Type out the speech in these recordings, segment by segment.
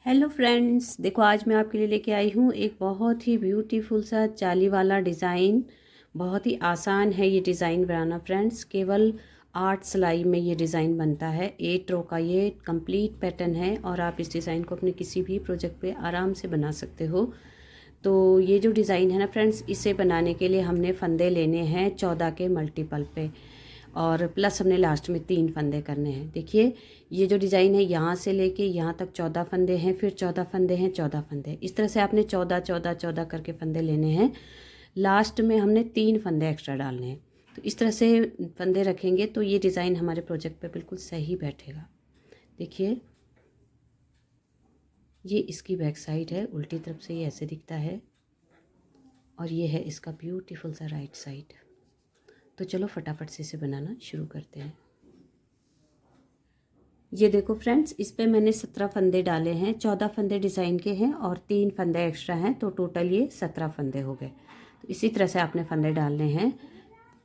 Hello friends, देखो आज मैं आपके लिए लेके आई हूँ एक बहुत ही ब्यूटीफुल सा जाली वाला डिज़ाइन। बहुत ही आसान है ये डिज़ाइन बनाना फ्रेंड्स। केवल 8 सिलाई में ये डिज़ाइन बनता है। 8 रो का ये कंप्लीट पैटर्न है और आप इस डिज़ाइन को अपने किसी भी प्रोजेक्ट पे आराम से बना सकते हो। तो ये जो डिज़ाइन है ना फ्रेंड्स, इसे बनाने के लिए हमने फंदे लेने हैं 14 के मल्टीपल पे, और प्लस हमने लास्ट में 3 फंदे करने हैं। देखिए ये जो डिज़ाइन है यहाँ से लेके यहाँ तक 14 फंदे हैं, फिर 14 फंदे हैं, 14 फंदे। इस तरह से आपने 14 14 14 करके फंदे लेने हैं। लास्ट में हमने 3 फंदे एक्स्ट्रा डालने हैं। तो इस तरह से फंदे रखेंगे तो ये डिज़ाइन हमारे प्रोजेक्ट पे बिल्कुल सही बैठेगा। देखिए ये इसकी बैक साइड है, उल्टी तरफ से ये ऐसे दिखता है, और ये है इसका ब्यूटीफुल सा राइट साइड। तो चलो फटाफट से इसे बनाना शुरू करते हैं। ये देखो फ्रेंड्स, इस पे मैंने 17 फंदे डाले हैं। 14 फंदे डिज़ाइन के हैं और 3 फंदे एक्स्ट्रा हैं, तो टोटल ये 17 फंदे हो गए। तो इसी तरह से आपने फंदे डालने हैं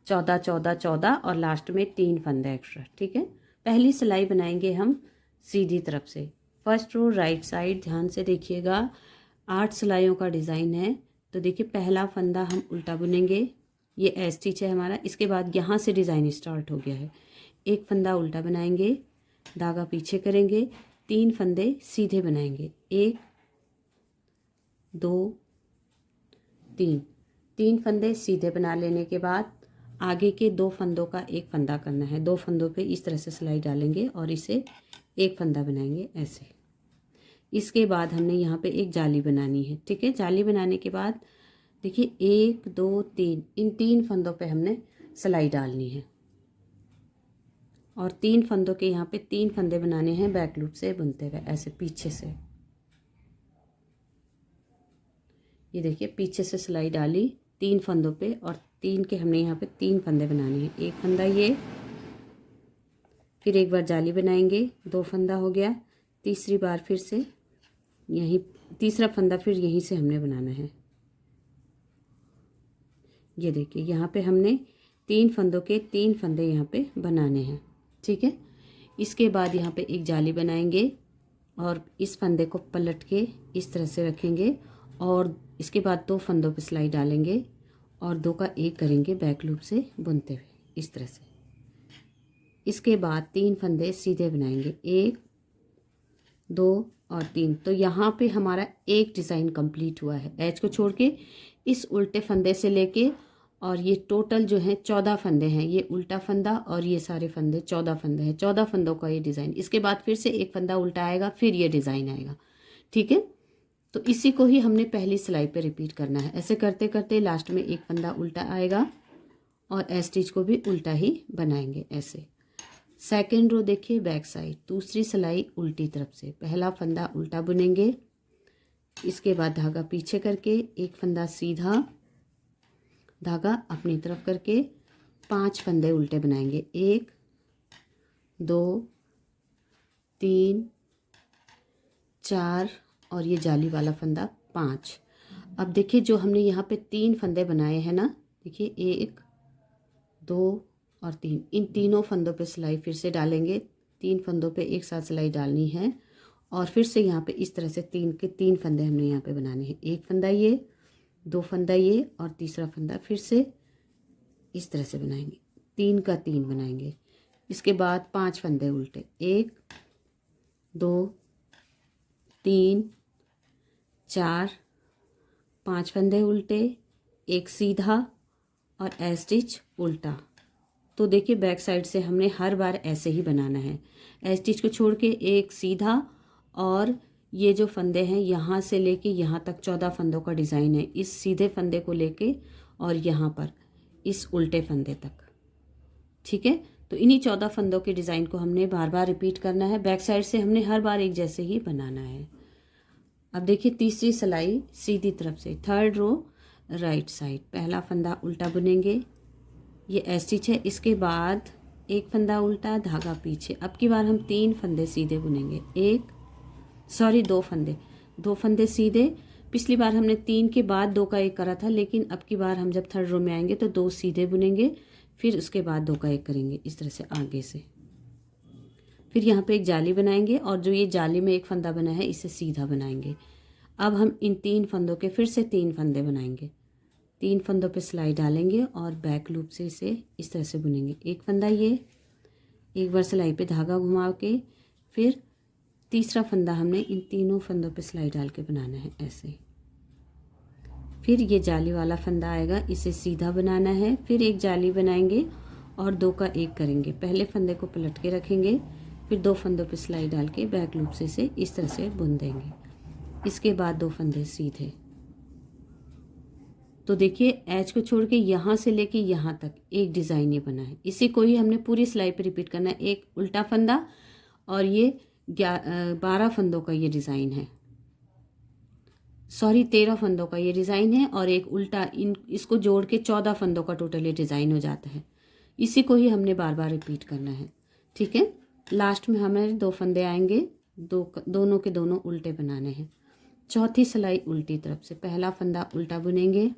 14 14 14 और लास्ट में 3 फंदे एक्स्ट्रा। ठीक है, पहली सिलाई बनाएंगे हम सीधी तरफ से। फर्स्ट रो राइट साइड, ध्यान से देखिएगा। 8 सिलाइयों का डिज़ाइन है। तो देखिए पहला फंदा हम उल्टा बुनेंगे, ये एज स्टिच है हमारा। इसके बाद यहाँ से डिज़ाइन स्टार्ट हो गया है। एक फंदा उल्टा बनाएंगे, धागा पीछे करेंगे, 3 फंदे सीधे बनाएंगे। 1 2 3, 3 फंदे सीधे बना लेने के बाद आगे के 2 फंदों का एक फंदा करना है। 2 फंदों पे इस तरह से सिलाई डालेंगे और इसे एक फंदा बनाएंगे ऐसे। इसके बाद हमने यहाँ पे एक जाली बनानी है। ठीक है, जाली बनाने के बाद देखिए 1 2 3, इन 3 फंदों पे हमने सिलाई डालनी है और 3 फंदों के यहाँ पे 3 फंदे बनाने हैं बैक लूप से बुनते हुए ऐसे पीछे से। ये देखिए पीछे से सिलाई डाली 3 फंदों पे और 3 के हमने यहाँ पे 3 फंदे बनाने हैं। एक फंदा ये, फिर एक बार जाली बनाएंगे, 2 फंदा हो गया। तीसरी बार फिर से यहीं तीसरा फंदा फिर यहीं से हमने बनाना है। ये देखिए यहाँ पे हमने 3 फंदों के 3 फंदे यहाँ पे बनाने हैं। ठीक है, इसके बाद यहाँ पे एक जाली बनाएंगे और इस फंदे को पलट के इस तरह से रखेंगे और इसके बाद 2 फंदों पे सिलाई डालेंगे और 2 का 1 करेंगे बैक लूप से बुनते हुए इस तरह से। इसके बाद 3 फंदे सीधे बनाएंगे, 1 2 और 3। तो यहाँ पे हमारा एक डिज़ाइन कंप्लीट हुआ है। एज को छोड़ के इस उल्टे फंदे से लेके और ये टोटल जो है 14 फंदे हैं। ये उल्टा फंदा और ये सारे फंदे 14 फंदे हैं। 14 फंदों का ये डिज़ाइन। इसके बाद फिर से एक फंदा उल्टा आएगा, फिर ये डिज़ाइन आएगा। ठीक है, तो इसी को ही हमने पहली सिलाई पे रिपीट करना है। ऐसे करते करते लास्ट में एक फंदा उल्टा आएगा और एज स्टिच को भी उल्टा ही बनाएंगे ऐसे। सेकेंड रो देखिए बैक साइड, दूसरी सिलाई उल्टी तरफ से। पहला फंदा उल्टा बुनेंगे, इसके बाद धागा पीछे करके एक फंदा सीधा, धागा अपनी तरफ करके 5 फंदे उल्टे बनाएंगे। 1 2 3 4 और ये जाली वाला फंदा 5। अब देखिए जो हमने यहाँ पे 3 फंदे बनाए हैं ना, देखिए 1 2 और 3, इन तीनों फंदों पे सिलाई फिर से डालेंगे। 3 फंदों पे एक साथ सिलाई डालनी है और फिर से यहाँ पे इस तरह से 3 के 3 फंदे हमने यहाँ पे बनाने हैं। एक फंदा ये, 2 फंदा ये और तीसरा फंदा फिर से इस तरह से बनाएंगे। 3 का 3 बनाएंगे। इसके बाद 5 फंदे उल्टे, 1 2 3 4, 5 फंदे उल्टे, एक सीधा और एज स्टिच उल्टा। तो देखिए बैक साइड से हमने हर बार ऐसे ही बनाना है। एज स्टिच को छोड़ के एक सीधा और ये जो फंदे हैं यहाँ से लेके यहाँ तक 14 फंदों का डिज़ाइन है। इस सीधे फंदे को लेके और यहाँ पर इस उल्टे फंदे तक। ठीक है, तो इन्हीं 14 फंदों के डिज़ाइन को हमने बार बार रिपीट करना है। बैक साइड से हमने हर बार एक जैसे ही बनाना है। अब देखिए तीसरी सिलाई सीधी तरफ से, थर्ड रो राइट साइड। पहला फंदा उल्टा बुनेंगे, ये एज स्टिच है। इसके बाद एक फंदा उल्टा, धागा पीछे। अब की बार हम 3 फंदे सीधे बुनेंगे। 2 फंदे सीधे। पिछली बार हमने 3 के बाद 2 का 1 करा था, लेकिन अब की बार हम जब थर्ड रो में आएंगे तो 2 सीधे बुनेंगे, फिर उसके बाद 2 का 1 करेंगे इस तरह से आगे से। फिर यहाँ पे एक जाली बनाएंगे और जो ये जाली में एक फंदा बना है इसे सीधा बनाएंगे। अब हम इन 3 फंदों के फिर से 3 फंदे बनाएंगे। 3 फंदों पे सिलाई डालेंगे और बैक लूप से इसे इस तरह से बुनेंगे। एक फंदा ये, एक बार सिलाई पे धागा घुमा के फिर तीसरा फंदा हमने इन तीनों फंदों पे सिलाई डाल के बनाना है ऐसे। फिर ये जाली वाला फंदा आएगा, इसे सीधा बनाना है। फिर एक जाली बनाएंगे और 2 का 1 करेंगे। पहले फंदे को पलट के रखेंगे, फिर 2 फंदों पे सिलाई डाल के बैक लूप से इसे इस तरह से बुन देंगे। इसके बाद 2 फंदे सीधे। तो देखिए एज को छोड़ के यहाँ से लेके यहाँ तक एक डिज़ाइन ये बना है। इसी को ही हमने पूरी सिलाई पे रिपीट करना है। एक उल्टा फंदा और ये 12 फंदों का ये डिज़ाइन है, सॉरी 13 फंदों का ये डिज़ाइन है और एक उल्टा, इसको जोड़ के 14 फंदों का टोटल ये डिज़ाइन हो जाता है। इसी को ही हमने बार बार रिपीट करना है। ठीक है, लास्ट में हमारे 2 फंदे आएंगे, दोनों के दोनों उल्टे बनाने हैं। चौथी सिलाई उल्टी तरफ से, पहला फंदा उल्टा बुनेंगे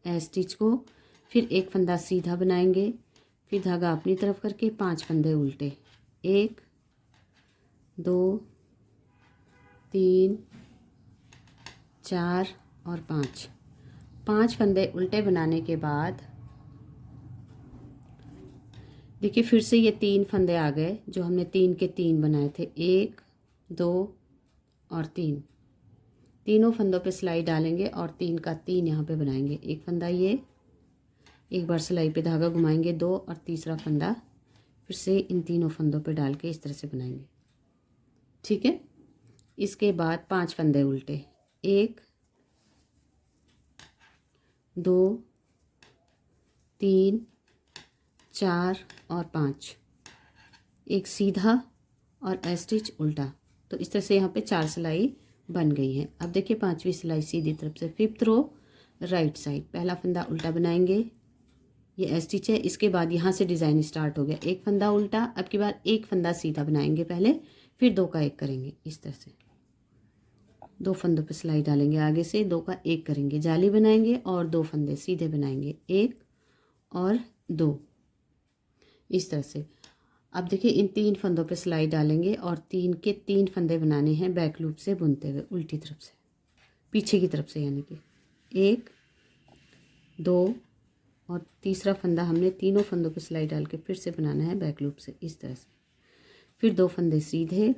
स्टिच को, फिर एक फंदा सीधा बनाएंगे, फिर धागा अपनी तरफ करके 5 फंदे उल्टे, 1 2 3 4 और 5 फंदे उल्टे बनाने के बाद देखिए फिर से ये 3 फंदे आ गए जो हमने 3 के 3 बनाए थे। 1 2 और 3, तीनों फंदों पे सिलाई डालेंगे और 3 का 3 यहाँ पे बनाएंगे। एक फंदा ये, एक बार सिलाई पे धागा घुमाएंगे 2 और तीसरा फंदा फिर से इन तीनों फंदों पे डाल के इस तरह से बनाएंगे। ठीक है, इसके बाद 5 फंदे उल्टे, 1 2 3 4 और 5, एक सीधा और स्टिच उल्टा। तो इस तरह से यहाँ पे 4 सिलाई बन गई है। अब देखिए 5वीं सिलाई सीधी तरफ से, 5th रो राइट साइड, पहला फंदा उल्टा बनाएंगे, ये स्टिच है। इसके बाद यहाँ से डिज़ाइन स्टार्ट हो गया। एक फंदा उल्टा, अब की बार एक फंदा सीधा बनाएंगे पहले, फिर 2 का 1 करेंगे इस तरह से। 2 फंदों पे सिलाई डालेंगे आगे से, 2 का 1 करेंगे, जाली बनाएंगे और 2 फंदे सीधे बनाएंगे, 1 और 2 इस तरह से। अब देखिए इन 3 फंदों पे सिलाई डालेंगे और 3 के 3 फंदे बनाने हैं बैक लूप से बुनते हुए उल्टी तरफ से, पीछे की तरफ से, यानी कि 1 2 और तीसरा फंदा हमने तीनों फंदों पे सिलाई डाल के फिर से बनाना है बैक लूप से इस तरह से। फिर 2 फंदे सीधे,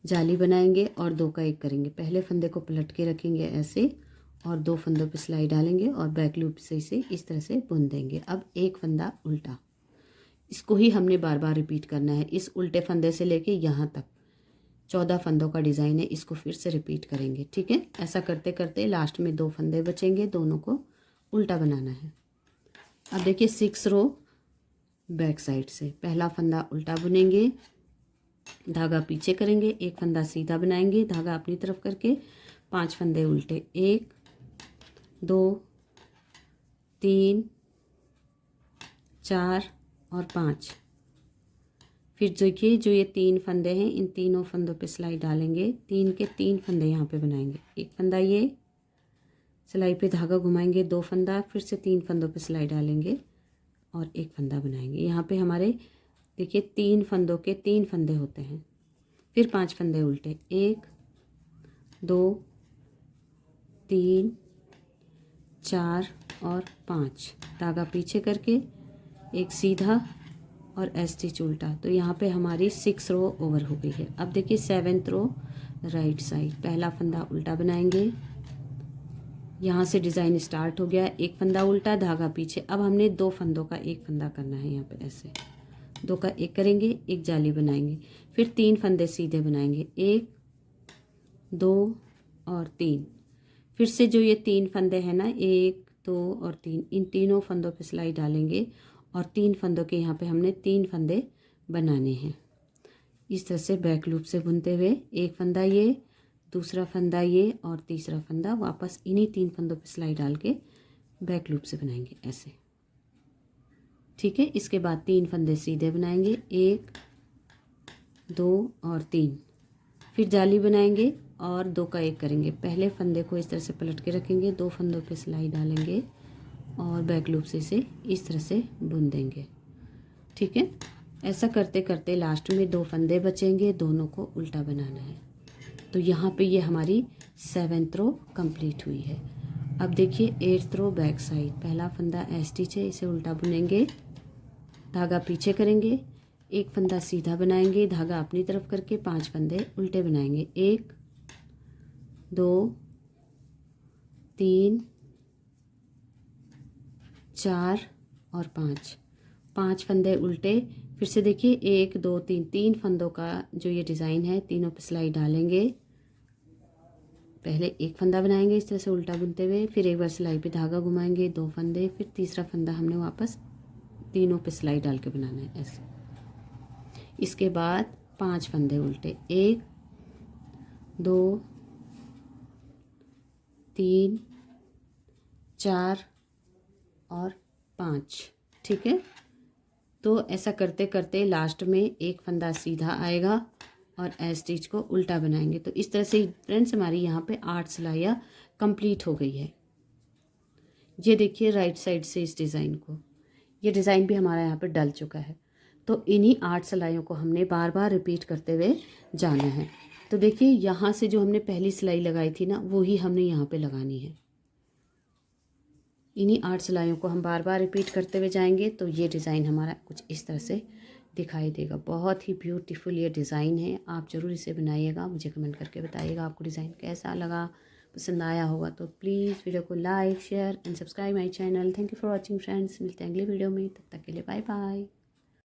जाली बनाएंगे और 2 का 1 करेंगे। पहले फंदे को पलट के रखेंगे ऐसे और 2 फंदों पे सिलाई डालेंगे और बैक लूप से इसे इस तरह से बुन देंगे। अब एक फंदा उल्टा, इसको ही हमने बार बार रिपीट करना है। इस उल्टे फंदे से लेके यहाँ तक 14 फंदों का डिज़ाइन है, इसको फिर से रिपीट करेंगे। ठीक है, ऐसा करते करते लास्ट में 2 फंदे बचेंगे, दोनों को उल्टा बनाना है। अब देखिए 6 रो बैक साइड से, पहला फंदा उल्टा बुनेंगे, धागा पीछे करेंगे, एक फंदा सीधा बनाएंगे, धागा अपनी तरफ करके 5 फंदे उल्टे, 1 2 3 4 और 5। फिर देखिए जो ये 3 फंदे हैं, इन तीनों फंदों पे सिलाई डालेंगे, 3 के 3 फंदे यहाँ पे बनाएंगे। एक फंदा ये, सिलाई पे धागा घुमाएंगे, 2 फंदा, फिर से 3 फंदों पे सिलाई डालेंगे और एक फंदा बनाएंगे। यहाँ पे हमारे देखिए 3 फंदों के 3 फंदे होते हैं। फिर 5 फंदे उल्टे, 1 2 3 4 और 5, धागा पीछे करके एक सीधा और स्टिच उल्टा। तो यहाँ पे हमारी 6 रो ओवर हो गई है। अब देखिए 7th रो राइट साइड, पहला फंदा उल्टा बनाएंगे, यहाँ से डिज़ाइन स्टार्ट हो गया, एक फंदा उल्टा, धागा पीछे। अब हमने 2 फंदों का 1 फंदा करना है, यहाँ पे ऐसे 2 का 1 करेंगे, एक जाली बनाएंगे, फिर 3 फंदे सीधे बनाएंगे, 1 2 और 3। फिर से जो ये 3 फंदे हैं ना, 1 2 और 3, इन तीनों फंदों पे सिलाई डालेंगे और 3 फंदों के यहाँ पे हमने 3 फंदे बनाने हैं इस तरह से बैक लूप से बुनते हुए। एक फंदा ये, दूसरा फंदा ये और तीसरा फंदा वापस इन्हीं 3 फंदों पे सिलाई डाल के बैक लूप से बनाएंगे ऐसे। ठीक है, इसके बाद 3 फंदे सीधे बनाएंगे, 1 2 और 3, फिर जाली बनाएंगे और 2 का 1 करेंगे। पहले फंदे को इस तरह से पलट के रखेंगे, 2 फंदों पे सिलाई डालेंगे और बैक लूप से इसे इस तरह से बुन देंगे। ठीक है, ऐसा करते करते लास्ट में 2 फंदे बचेंगे, दोनों को उल्टा बनाना है। तो यहाँ पे ये हमारी 7th रो कंप्लीट हुई है। अब देखिए 8th रो बैक साइड, पहला फंदा स्टिच है, इसे उल्टा बुनेंगे, धागा पीछे करेंगे, एक फंदा सीधा बनाएंगे, धागा अपनी तरफ करके 5 फंदे उल्टे बनाएंगे, 1 2 3 4 और 5 फंदे उल्टे। फिर से देखिए 1 2 3 3 फंदों का जो ये डिज़ाइन है, तीनों पे सिलाई डालेंगे। पहले एक फंदा बनाएंगे इस तरह से उल्टा बुनते हुए, फिर एक बार सिलाई पे धागा घुमाएंगे, 2 फंदे, फिर तीसरा फंदा हमने वापस तीनों पे सिलाई डाल के बनाना है ऐसे। इसके बाद 5 फंदे उल्टे, 1 2 3 4 और 5। ठीक है, तो ऐसा करते करते लास्ट में एक फंदा सीधा आएगा और स्टिच को उल्टा बनाएंगे। तो इस तरह से फ्रेंड्स हमारी यहाँ पे 8 सिलाइयाँ कंप्लीट हो गई है। ये देखिए राइट साइड से इस डिज़ाइन को, ये डिज़ाइन भी हमारा यहाँ पे डल चुका है। तो इन्हीं 8 सिलाइयों को हमने बार बार रिपीट करते हुए जाना है। तो देखिए यहाँ से जो हमने पहली सिलाई लगाई थी ना, वो ही हमने यहाँ पे लगानी है। इन्हीं 8 सिलाइयों को हम बार बार रिपीट करते हुए जाएंगे तो ये डिज़ाइन हमारा कुछ इस तरह से दिखाई देगा। बहुत ही ब्यूटीफुल ये डिज़ाइन है, आप ज़रूर इसे बनाइएगा, मुझे कमेंट करके बताइएगा आपको डिज़ाइन कैसा लगा, पसंद आया होगा तो प्लीज़ वीडियो को like share and subscribe my channel. Thank you for watching friends, मिलते हैं अगले वीडियो में, तब तक के लिए बाय बाय।